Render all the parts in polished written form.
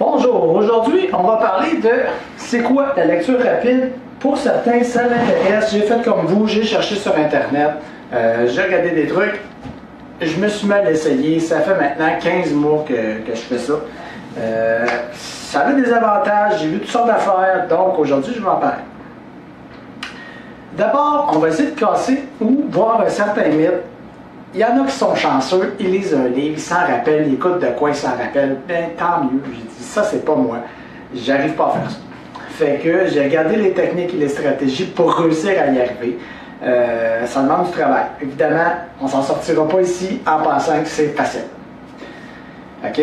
Bonjour, aujourd'hui on va parler de c'est quoi la lecture rapide. Pour certains, ça m'intéresse. J'ai fait comme vous, j'ai cherché sur internet, j'ai regardé des trucs, je me suis mal essayé. Ça fait maintenant 15 mois que je fais ça. Ça a des avantages, j'ai vu toutes sortes d'affaires, donc aujourd'hui je vais en parler. D'abord, on va essayer de casser ou voir un certain mythe. Il y en a qui sont chanceux, ils lisent un livre, ils s'en rappellent, ils écoutent de quoi ils s'en rappellent. Ben tant mieux, j'ai dit ça c'est pas moi. J'arrive pas à faire ça. Fait que j'ai regardé les techniques et les stratégies pour réussir à y arriver. Ça demande du travail. Évidemment, on s'en sortira pas ici en pensant que c'est facile. OK?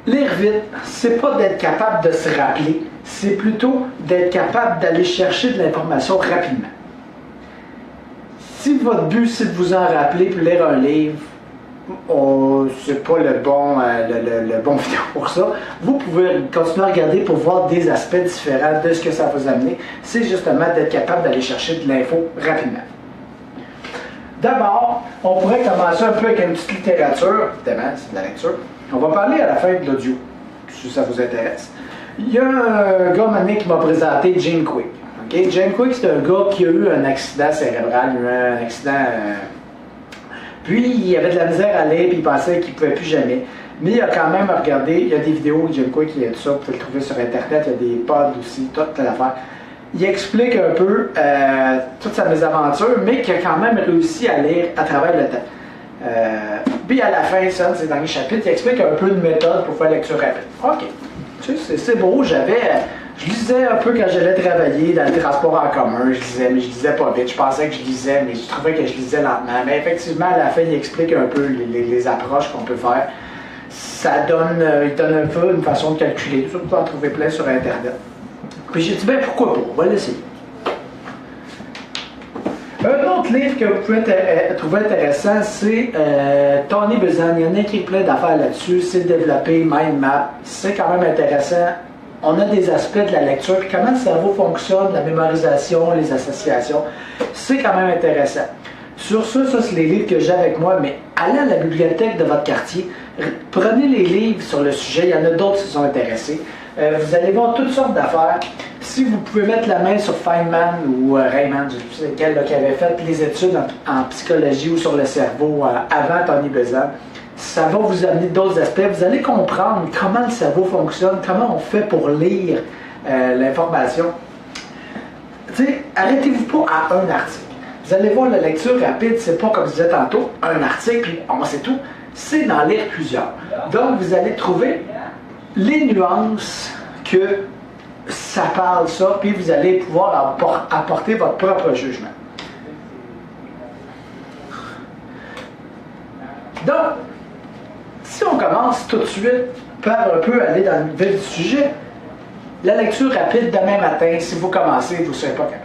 Lire vite, c'est pas d'être capable de se rappeler, c'est plutôt d'être capable d'aller chercher de l'information rapidement. Si votre but c'est de vous en rappeler puis lire un livre, c'est pas le bon vidéo pour ça. Vous pouvez continuer à regarder pour voir des aspects différents de ce que ça va vous amener. C'est justement d'être capable d'aller chercher de l'info rapidement. D'abord, on pourrait commencer un peu avec une petite littérature. Évidemment, c'est de la lecture. On va parler à la fin de l'audio, si ça vous intéresse. Il y a un gars maintenant qui m'a présenté Jim Kwik. Okay? Jim Kwik, c'est un gars qui a eu un accident cérébral, un accident... Puis, il avait de la misère à lire, puis il pensait qu'il ne pouvait plus jamais. Mais il a quand même regardé, il y a des vidéos de Jim Kwik, il y a tout ça, vous pouvez le trouver sur Internet, il y a des pods aussi, toute l'affaire. Il explique un peu toute sa mésaventure, mais qu'il a quand même réussi à lire à travers le temps. Puis à la fin, ça, c'est dans les chapitres, il explique un peu de méthode pour faire lecture rapide. OK. Tu sais, c'est beau, je lisais un peu quand j'allais travailler dans le transport en commun, je lisais, mais je lisais pas vite. Je pensais que je lisais, mais je trouvais que je lisais lentement. Mais effectivement, à la fin, il explique un peu les approches qu'on peut faire. Il donne un peu une façon de calculer. Tout ça, vous pouvez en trouver plein sur Internet. Puis j'ai dit, ben pourquoi pas, on va l'essayer. Un autre livre que vous pouvez trouver intéressant, c'est Tony Buzan. Il y en a écrit plein d'affaires là-dessus. C'est développé, mind map. C'est quand même intéressant. On a des aspects de la lecture, puis comment le cerveau fonctionne, la mémorisation, les associations. C'est quand même intéressant. Sur ça, c'est les livres que j'ai avec moi, mais allez à la bibliothèque de votre quartier, prenez les livres sur le sujet, il y en a d'autres qui sont intéressés. Vous allez voir toutes sortes d'affaires. Si vous pouvez mettre la main sur Feynman ou Rayman, je ne sais plus lequel, qui avait fait les études en psychologie ou sur le cerveau avant Tony Buzan, ça va vous amener d'autres aspects. Vous allez comprendre comment le cerveau fonctionne, comment on fait pour lire l'information. Tu sais, arrêtez-vous pas à un article. Vous allez voir, la lecture rapide, c'est pas comme je disais tantôt, un article, puis on sait tout. C'est d'en lire plusieurs. Donc, vous allez trouver les nuances que ça parle, ça, puis vous allez pouvoir apporter votre propre jugement. Donc, si on commence tout de suite par un peu aller dans le vif du sujet, la lecture rapide demain matin, si vous commencez, vous ne serez pas capable.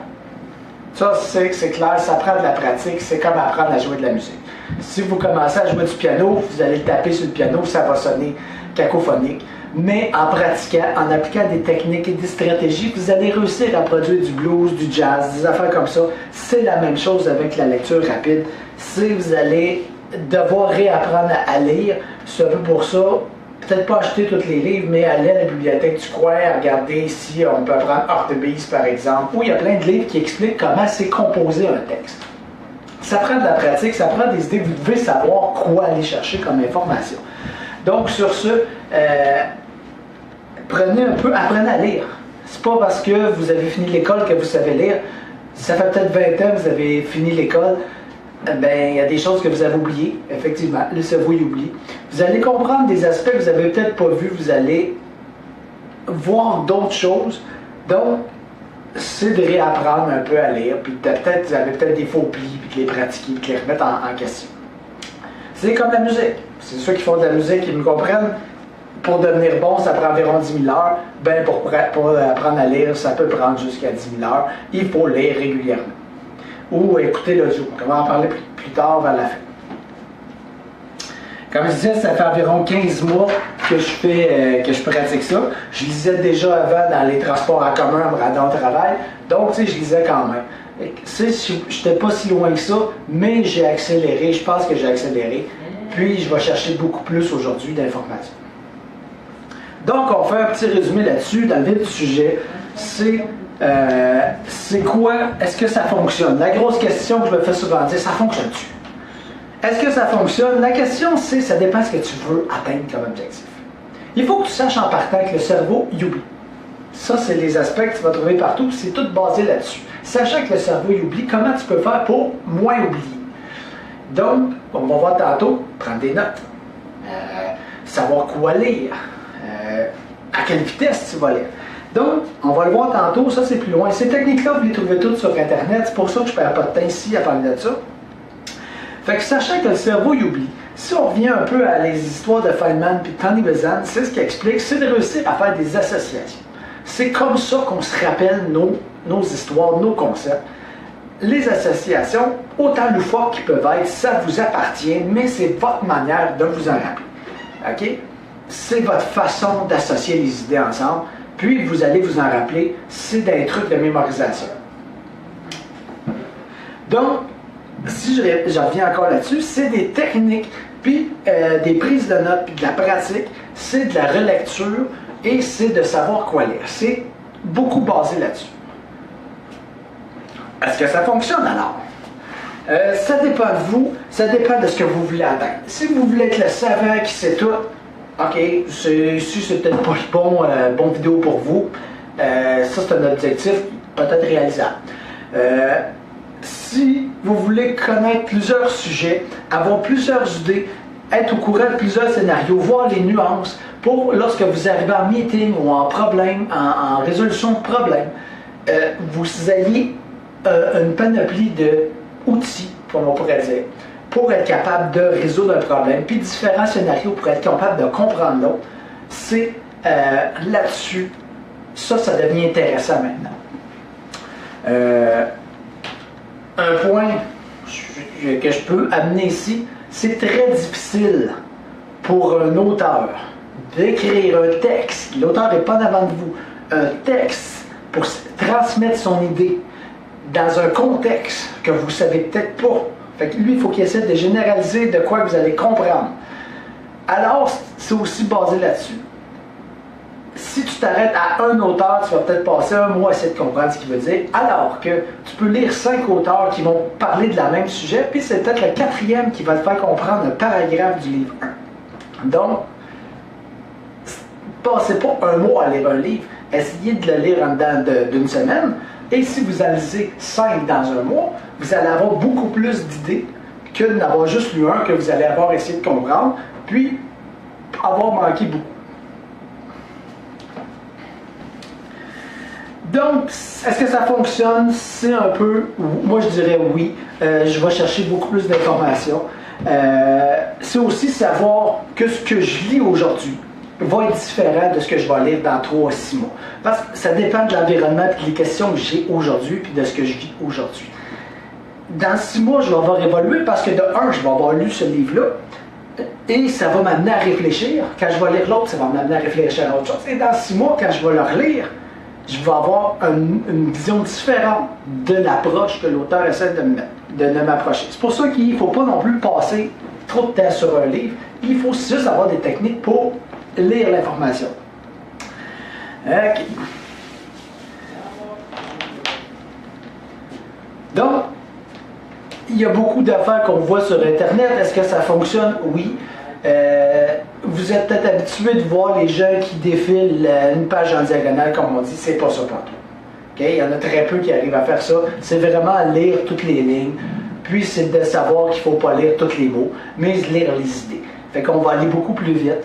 Ça, c'est clair, ça prend de la pratique, c'est comme apprendre à jouer de la musique. Si vous commencez à jouer du piano, vous allez taper sur le piano, ça va sonner cacophonique. Mais en pratiquant, en appliquant des techniques et des stratégies, vous allez réussir à produire du blues, du jazz, des affaires comme ça. C'est la même chose avec la lecture rapide. Si vous allez devoir réapprendre à lire, c'est un peu pour ça. Peut-être pas acheter tous les livres, mais aller à la bibliothèque du coin, regarder si on peut prendre Hartebeest par exemple, où il y a plein de livres qui expliquent comment c'est composé un texte. Ça prend de la pratique, ça prend des idées, vous devez savoir quoi aller chercher comme information. Donc sur ce, apprenez à lire. C'est pas parce que vous avez fini l'école que vous savez lire. Ça fait peut-être 20 ans que vous avez fini l'école. Ben, il y a des choses que vous avez oubliées, effectivement, le cerveau y oublie. Vous allez comprendre des aspects que vous n'avez peut-être pas vus, vous allez voir d'autres choses. Donc, c'est de réapprendre un peu à lire, puis vous avez peut-être des faux plis, puis de les pratiquer, puis de les remettre en question. C'est comme la musique. C'est ceux qui font de la musique qui me comprennent. Pour devenir bon, ça prend environ 10 000 heures. Ben, pour apprendre à lire, ça peut prendre jusqu'à 10 000 heures. Il faut lire régulièrement. Ou écouter l'audio. On va en parler plus tard vers la fin. Comme je disais, ça fait environ 15 mois que je pratique ça. Je lisais déjà avant dans les transports en commun en me rendant au travail. Donc, tu sais, je lisais quand même. Je n'étais pas si loin que ça, mais j'ai accéléré. Je pense que j'ai accéléré. Puis, je vais chercher beaucoup plus aujourd'hui d'informations. Donc, on fait un petit résumé là-dessus, dans le vif du sujet. C'est quoi? Est-ce que ça fonctionne? La grosse question que je me fais souvent dire, ça fonctionne-tu? Est-ce que ça fonctionne? La question, c'est, ça dépend de ce que tu veux atteindre comme objectif. Il faut que tu saches en partant que le cerveau, il oublie. Ça, c'est les aspects que tu vas trouver partout, c'est tout basé là-dessus. Sachant que le cerveau, il oublie, comment tu peux faire pour moins oublier? Donc, on va voir tantôt, prendre des notes, savoir quoi lire, à quelle vitesse tu vas lire. Donc, on va le voir tantôt, ça c'est plus loin. Ces techniques-là, vous les trouvez toutes sur Internet, c'est pour ça que je ne perds pas de temps ici à parler de ça. Fait que sachant que le cerveau, il oublie, si on revient un peu à les histoires de Feynman et Tony Buzan, c'est ce qui explique, c'est de réussir à faire des associations. C'est comme ça qu'on se rappelle nos histoires, nos concepts. Les associations, autant loufoques qu'ils peuvent être, ça vous appartient, mais c'est votre manière de vous en rappeler. OK? C'est votre façon d'associer les idées ensemble, puis vous allez vous en rappeler, c'est des trucs de mémorisation. Donc, si je reviens encore là-dessus, c'est des techniques, puis des prises de notes, puis de la pratique, c'est de la relecture, et c'est de savoir quoi lire. C'est beaucoup basé là-dessus. Est-ce que ça fonctionne alors? Ça dépend de vous, ça dépend de ce que vous voulez atteindre. Si vous voulez être le savant qui sait tout, ok, ici c'est peut-être pas le bon vidéo pour vous. Ça c'est un objectif peut-être réalisable. Si vous voulez connaître plusieurs sujets, avoir plusieurs idées, être au courant de plusieurs scénarios, voir les nuances, pour lorsque vous arrivez en meeting ou en problème, en résolution de problème, vous ayez une panoplie d'outils, comme on pourrait dire, pour être capable de résoudre un problème, puis différents scénarios pour être capable de comprendre l'autre. C'est là-dessus, ça devient intéressant maintenant. Un point que je peux amener ici, c'est très difficile pour un auteur d'écrire un texte, l'auteur n'est pas en avant de vous, un texte pour transmettre son idée dans un contexte que vous ne savez peut-être pas. Fait que lui, il faut qu'il essaie de généraliser de quoi vous allez comprendre. Alors, c'est aussi basé là-dessus. Si tu t'arrêtes à un auteur, tu vas peut-être passer un mois à essayer de comprendre ce qu'il veut dire, alors que tu peux lire 5 auteurs qui vont parler de la même sujet, puis c'est peut-être le 4e qui va te faire comprendre un paragraphe du livre 1. Donc, passez pas un mois à lire un livre, essayez de le lire en dedans d'une semaine, et si vous en lisez 5 dans un mois, vous allez avoir beaucoup plus d'idées que de n'avoir juste lu un que vous allez avoir essayé de comprendre, puis avoir manqué beaucoup. Donc, est-ce que ça fonctionne? C'est un peu, moi je dirais oui. Je vais chercher beaucoup plus d'informations. C'est aussi savoir que ce que je lis aujourd'hui va être différent de ce que je vais lire dans 3 à 6 mois. Parce que ça dépend de l'environnement et des questions que j'ai aujourd'hui puis de ce que je vis aujourd'hui. Dans 6 mois, je vais avoir évolué parce que de un, je vais avoir lu ce livre-là et ça va m'amener à réfléchir. Quand je vais lire l'autre, ça va m'amener à réfléchir à autre chose. Et dans 6 mois, quand je vais le relire, je vais avoir une vision différente de l'approche que l'auteur essaie de m'approcher. C'est pour ça qu'il ne faut pas non plus passer trop de temps sur un livre. Il faut juste avoir des techniques pour lire l'information. OK. Donc, il y a beaucoup d'affaires qu'on voit sur Internet. Est-ce que ça fonctionne? Oui. Vous êtes peut-être habitué de voir les gens qui défilent une page en diagonale, comme on dit, c'est pas ça partout. Okay? Il y en a très peu qui arrivent à faire ça. C'est vraiment lire toutes les lignes, puis c'est de savoir qu'il ne faut pas lire tous les mots, mais lire les idées. Fait qu'on va aller beaucoup plus vite.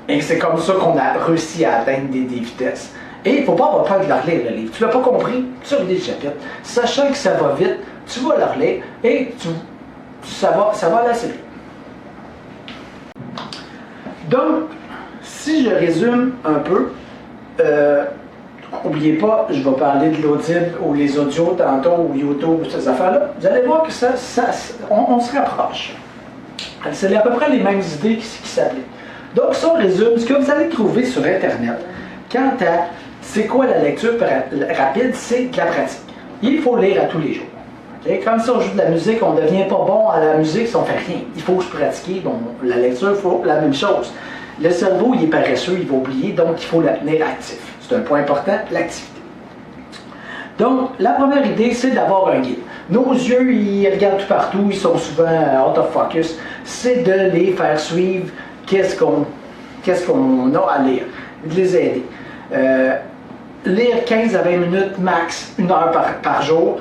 Et c'est comme ça qu'on a réussi à atteindre des vitesses. Et il ne faut pas avoir peur de leur lire le livre. Tu ne l'as pas compris, tu relis le chapitre. Sachant que ça va vite, tu vas leur lire et ça va aller assez vite. Donc, si je résume un peu, n'oubliez pas, je vais parler de l'audible ou les audios tantôt ou YouTube ou ces affaires-là. Vous allez voir que on se rapproche. C'est à peu près les mêmes idées qui s'appliquent. Donc, si on résume, ce que vous allez trouver sur Internet, quant à c'est quoi la lecture rapide, c'est de la pratique. Il faut lire à tous les jours. Okay? Comme si on joue de la musique, on ne devient pas bon à la musique si on ne fait rien. Il faut se pratiquer. Bon, la lecture, il faut la même chose. Le cerveau, il est paresseux, il va oublier, donc il faut le tenir actif. C'est un point important, l'activité. Donc, la première idée, c'est d'avoir un guide. Nos yeux, ils regardent tout partout, ils sont souvent out of focus. C'est de les faire suivre qu'est-ce qu'on a à lire, de les aider. Lire 15 à 20 minutes max, 1 heure par jour,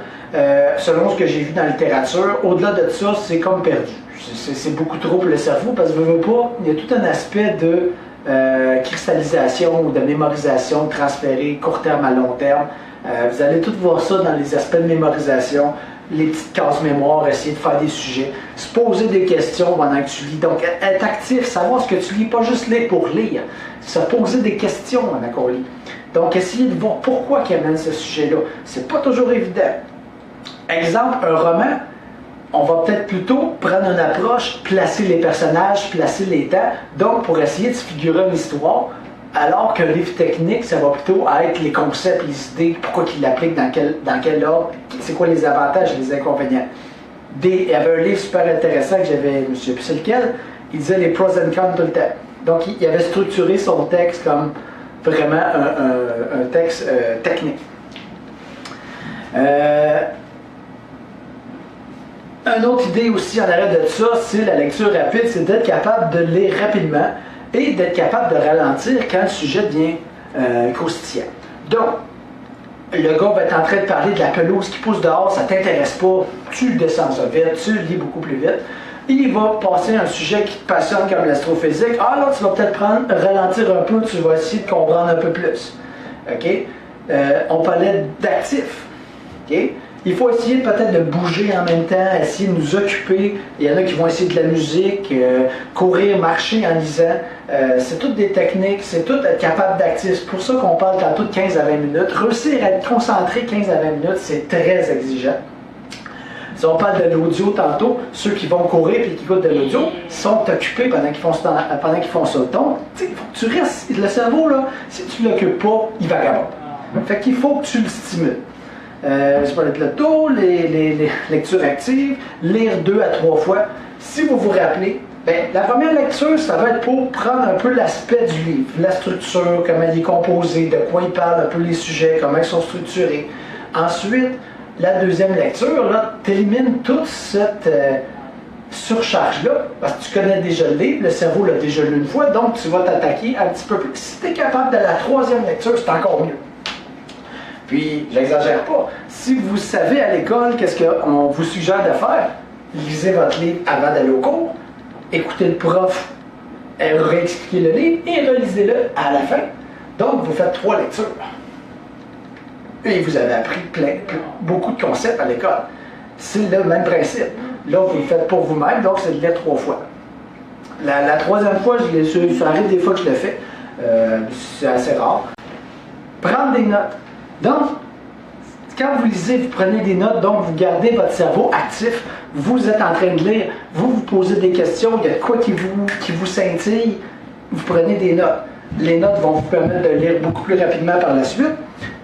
selon ce que j'ai vu dans la littérature. Au-delà de ça, c'est comme perdu. C'est beaucoup trop pour le cerveau parce que je veux pas, il y a tout un aspect de cristallisation ou de mémorisation, de transférer court terme à long terme. Vous allez tout voir ça dans les aspects de mémorisation, les petites cases mémoire, essayer de faire des sujets, se poser des questions pendant que tu lis. Donc, être actif, savoir ce que tu lis, pas juste lire pour lire, se poser des questions pendant qu'on lit. Donc, essayer de voir pourquoi il amène ce sujet-là. C'est pas toujours évident. Exemple, un roman, on va peut-être plutôt prendre une approche, placer les personnages, placer les temps, donc pour essayer de se figurer une histoire, alors qu'un livre technique, ça va plutôt être les concepts, les idées, pourquoi il l'applique, dans quel ordre, c'est quoi les avantages et les inconvénients. Il y avait un livre super intéressant que j'avais, je ne sais plus c'est lequel, il disait les pros and cons tout le temps. Donc il avait structuré son texte comme vraiment un texte technique. Une autre idée aussi en arrêt de ça, c'est la lecture rapide, c'est d'être capable de lire rapidement et d'être capable de ralentir quand le sujet devient croustillant. Donc, le gars va être en train de parler de la pelouse qui pousse dehors, ça ne t'intéresse pas, tu descends ça vite, tu le lis beaucoup plus vite. Il va passer un sujet qui te passionne comme l'astrophysique. Ah là, tu vas peut-être ralentir un peu, tu vas essayer de comprendre un peu plus. OK? On parlait d'actifs. OK? Il faut essayer peut-être de bouger en même temps, essayer de nous occuper. Il y en a qui vont essayer de la musique, courir, marcher en lisant. C'est toutes des techniques, c'est tout être capable d'actif. C'est pour ça qu'on parle tantôt de 15 à 20 minutes. Réussir à être concentré 15 à 20 minutes, c'est très exigeant. Si on parle de l'audio tantôt, ceux qui vont courir et qui écoutent de l'audio sont occupés pendant qu'ils font ça. Donc, il faut que tu restes. Le cerveau, là, si tu ne l'occupes pas, il vagabonde. Fait qu'il faut que tu le stimules. Je parlais de l'auto, les lectures actives, lire 2 à 3 fois. Si vous vous rappelez, la première lecture, ça va être pour prendre un peu l'aspect du livre, la structure, comment il est composé, de quoi il parle, un peu les sujets, comment ils sont structurés. Ensuite, la deuxième lecture, là, tu élimines toute cette surcharge-là, parce que tu connais déjà le livre, le cerveau l'a déjà lu une fois, donc tu vas t'attaquer un petit peu plus. Si tu es capable de la troisième lecture, c'est encore mieux. Puis, j'exagère pas, si vous savez à l'école qu'est-ce qu'on vous suggère de faire, lisez votre livre avant d'aller au cours, écoutez le prof réexpliquer le livre et relisez-le à la fin. Donc, vous faites 3 lectures. Et vous avez appris beaucoup de concepts à l'école. C'est le même principe. Là, vous le faites pour vous-même, donc c'est de lire 3 fois. La troisième fois, ça arrive des fois que je le fais. C'est assez rare. Prendre des notes. Donc, quand vous lisez, vous prenez des notes, donc vous gardez votre cerveau actif, vous êtes en train de lire, vous posez des questions, il y a de quoi qui vous scintille, vous prenez des notes. Les notes vont vous permettre de lire beaucoup plus rapidement par la suite,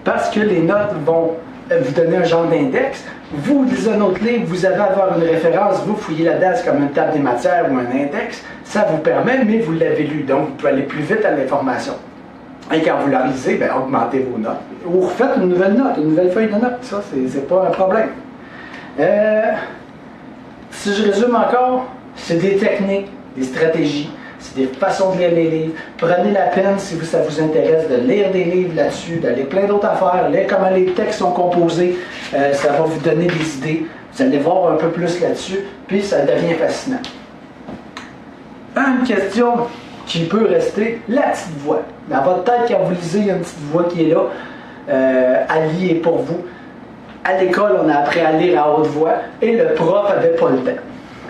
parce que les notes vont vous donner un genre d'index. Vous lisez un autre livre, vous allez avoir une référence, vous fouillez là-dedans, c'est comme une table des matières ou un index, ça vous permet, mais vous l'avez lu, donc vous pouvez aller plus vite à l'information. Et quand vous la lisez, augmentez vos notes. Ou refaites une nouvelle note, une nouvelle feuille de notes. Ça, c'est pas un problème. Si je résume encore, c'est des techniques, des stratégies, c'est des façons de lire les livres. Prenez la peine, si ça vous intéresse, de lire des livres là-dessus, d'aller plein d'autres affaires, lire comment les textes sont composés. Ça va vous donner des idées. Vous allez voir un peu plus là-dessus, puis ça devient fascinant. Une question qui peut rester, la petite voix. Dans votre tête, quand vous lisez, il y a une petite voix qui est là. Elle lit pour vous. À l'école, on a appris à lire à haute voix et le prof n'avait pas le temps.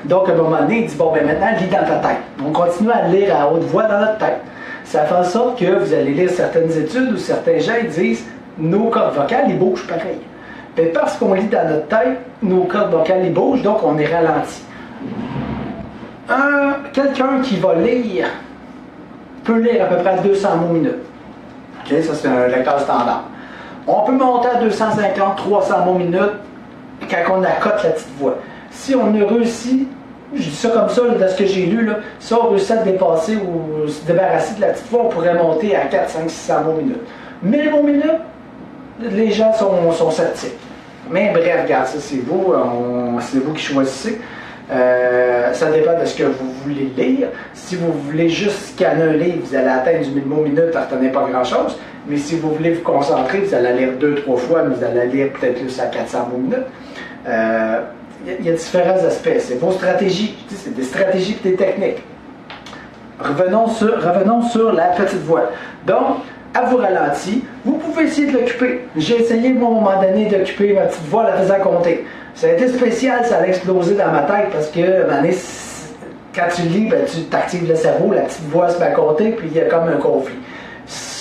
Donc, à un moment donné, il dit, bon, maintenant, lis dans ta tête. On continue à lire à haute voix dans notre tête. Ça fait en sorte que vous allez lire certaines études où certains gens disent, nos cordes vocales, ils bougent pareil. Mais parce qu'on lit dans notre tête, nos cordes vocales, ils bougent, donc on est ralenti. Quelqu'un qui va lire peut lire à peu près 200 mots minute. OK, ça c'est un lecteur standard. On peut monter à 250, 300 mots minute quand on accote la petite voix. Si on a réussi, je dis ça comme ça, là, dans ce que j'ai lu, là, si on réussit à dépasser ou se débarrasser de la petite voix, on pourrait monter à 4, 5, 600 mots minute. 1000 mots minute, les gens sont sceptiques. Mais bref, regarde, ça c'est vous qui choisissez. Ça dépend de ce que vous voulez lire. Si vous voulez juste scanner un livre, vous allez atteindre du 1000 mots minute, vous ne retenez pas grand-chose. Mais si vous voulez vous concentrer, vous allez lire 2-3 fois, mais vous allez lire peut-être plus à 400 mots minute. Il y a différents aspects. C'est vos stratégies. C'est des stratégies et des techniques. Revenons sur la petite voix. Donc, à vous ralenti, vous pouvez essayer de l'occuper. J'ai essayé, moi, à un moment donné, d'occuper ma petite voix en la faisant compter. Ça a été spécial, ça a explosé dans ma tête parce que, à un moment donné, quand tu lis, ben, tu t'actives le cerveau, la petite voix se met à compter, puis il y a comme un conflit.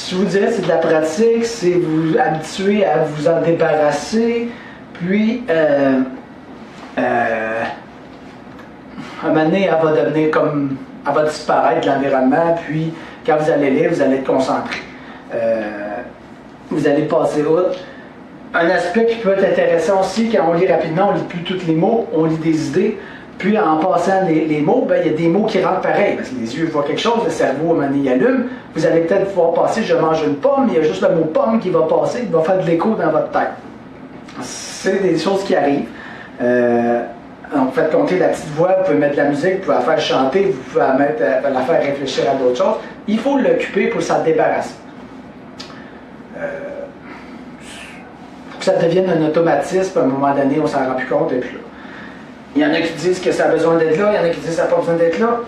Je vous dirais, c'est de la pratique, c'est vous habituer à vous en débarrasser, puis à un moment donné, elle va devenir comme, elle va disparaître de l'environnement, puis quand vous allez lire, vous allez être concentré. Vous allez passer outre. Un aspect qui peut être intéressant aussi, quand on lit rapidement, on ne lit plus tous les mots, on lit des idées, puis en passant les mots, ben, il y a des mots qui rentrent pareil, parce que les yeux voient quelque chose, le cerveau, à un moment donné, il allume, vous allez peut-être pouvoir passer, je mange une pomme, il y a juste le mot pomme qui va passer, il va faire de l'écho dans votre tête. C'est des choses qui arrivent. Donc, faites compter la petite voix, vous pouvez mettre de la musique, vous pouvez la faire chanter, vous pouvez la faire réfléchir à d'autres choses. Il faut l'occuper pour s'en débarrasser. Faut que ça devienne un automatisme, à un moment donné, on s'en rend plus compte, et puis là. Il y en a qui disent que ça a besoin d'être là, il y en a qui disent que ça n'a pas besoin d'être là.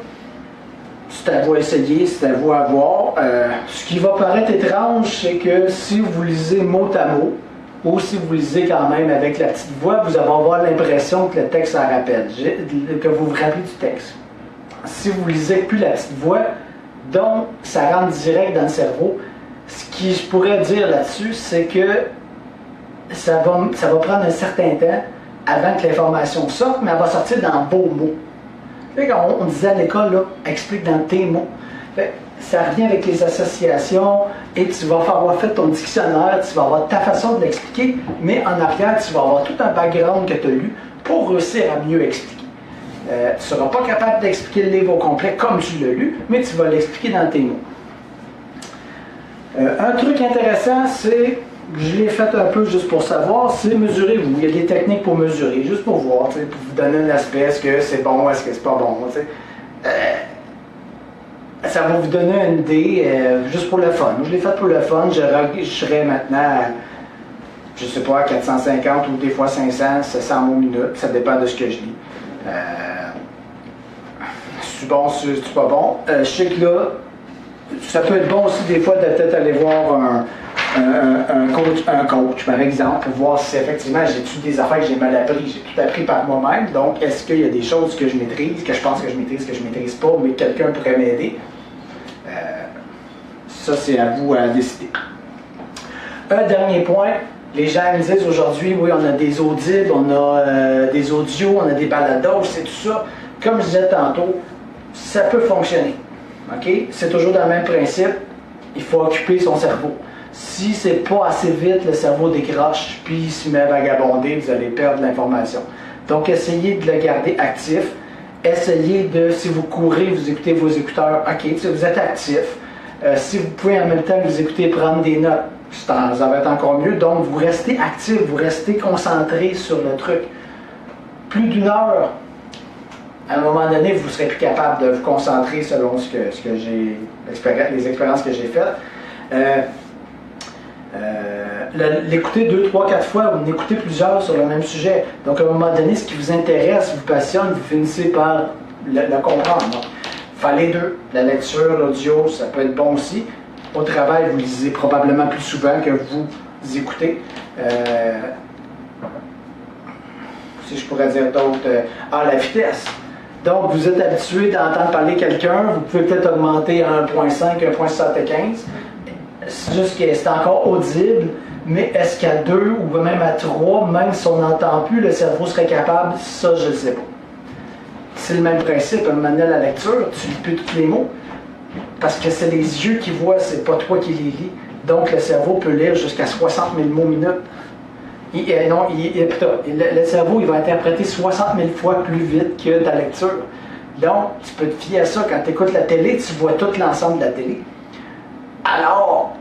C'est à vous à essayer, c'est à vous à voir. Ce qui va paraître étrange, c'est que si vous lisez mot à mot, ou si vous lisez quand même avec la petite voix, vous allez avoir l'impression que le texte s'en rappelle, que vous vous rappelez du texte. Si vous lisez plus la petite voix, donc ça rentre direct dans le cerveau. Ce que je pourrais dire là-dessus, c'est que ça va prendre un certain temps avant que l'information sorte, mais elle va sortir dans vos mots. On disait à l'école, là, explique dans tes mots. Ça revient avec les associations et tu vas avoir fait ton dictionnaire, tu vas avoir ta façon de l'expliquer, mais en arrière, tu vas avoir tout un background que tu as lu pour réussir à mieux expliquer. Tu ne seras pas capable d'expliquer le livre au complet comme tu l'as lu, mais tu vas l'expliquer dans tes mots. Un truc intéressant, c'est, je l'ai fait un peu juste pour savoir, c'est mesurez-vous. Il y a des techniques pour mesurer, juste pour voir, pour vous donner un aspect, est-ce que c'est bon, est-ce que c'est pas bon. Ça va vous donner une idée, juste pour le fun. Je l'ai fait pour le fun, je serais maintenant à, je sais pas, à 450 ou des fois 500, 700 mots minute, ça dépend de ce que je lis. C'est bon, c'est pas bon. Je sais que là, ça peut être bon aussi des fois de peut-être aller voir un coach, par exemple, pour voir si effectivement j'ai-tu des affaires que j'ai mal appris. J'ai tout appris par moi-même, donc est-ce qu'il y a des choses que je maîtrise, que je pense que je maîtrise pas, mais que quelqu'un pourrait m'aider. Ça, c'est à vous à décider. Un dernier point, les gens me disent aujourd'hui, oui, on a des audibles, on a des audios, on a des balados, c'est tout ça. Comme je disais tantôt, ça peut fonctionner. Okay? C'est toujours dans le même principe, il faut occuper son cerveau. Si c'est pas assez vite, le cerveau décroche, puis il se met à vagabonder, vous allez perdre l'information. Donc, essayez de le garder actif. Essayez de, si vous courez, vous écoutez vos écouteurs, ok, si vous êtes actif. Si vous pouvez en même temps que vous écoutez prendre des notes, ça va être encore mieux. Donc, vous restez actif, vous restez concentré sur le truc. Plus d'une heure, à un moment donné, vous ne serez plus capable de vous concentrer selon les expériences que j'ai faites. L'écouter 2, 3, 4 fois ou l'écouter plusieurs sur le même sujet. Donc, à un moment donné, ce qui vous intéresse, vous passionne, vous finissez par le comprendre. Donc, faire les deux. La lecture, l'audio, ça peut être bon aussi. Au travail, vous lisez probablement plus souvent que vous écoutez. Si je pourrais dire d'autres. La vitesse. Donc, vous êtes habitué d'entendre parler quelqu'un, vous pouvez peut-être augmenter à 1.5, 1.75. C'est juste que c'est encore audible, mais est-ce qu'à 2 ou même à 3, même si on n'entend plus, le cerveau serait capable? Ça, je ne sais pas. C'est le même principe. À un moment donné, la lecture, tu lis plus tous les mots, parce que c'est les yeux qui voient, c'est pas toi qui les lis. Donc, le cerveau peut lire jusqu'à 60 000 mots minute. Le cerveau il va interpréter 60 000 fois plus vite que ta lecture. Donc, tu peux te fier à ça. Quand tu écoutes la télé, tu vois tout l'ensemble de la télé. Alors,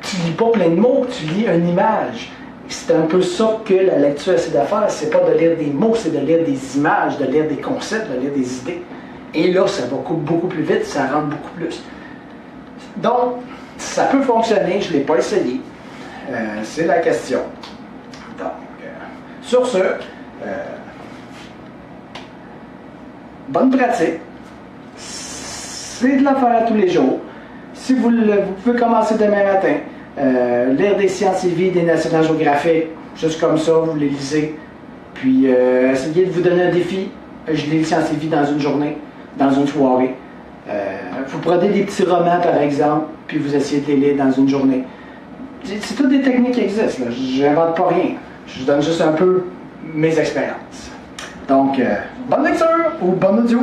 tu lis pas plein de mots, tu lis une image. C'est un peu ça que la lecture essaie de faire. C'est pas de lire des mots, c'est de lire des images, de lire des concepts, de lire des idées. Et là, ça va beaucoup plus vite, ça rentre beaucoup plus. Donc, ça peut fonctionner, je ne l'ai pas essayé. C'est la question. Donc, sur ce, bonne pratique. C'est de la faire à tous les jours. Si vous pouvez commencer demain matin, lire des Sciences et Vie, des National Geographic, juste comme ça, vous les lisez. Puis, essayez de vous donner un défi. Je lis les Sciences et Vie dans une journée, dans une soirée. Vous prenez des petits romans, par exemple, puis vous essayez de les lire dans une journée. C'est toutes des techniques qui existent. Je n'invente pas rien. Je donne juste un peu mes expériences. Donc, bonne lecture ou bonne audio.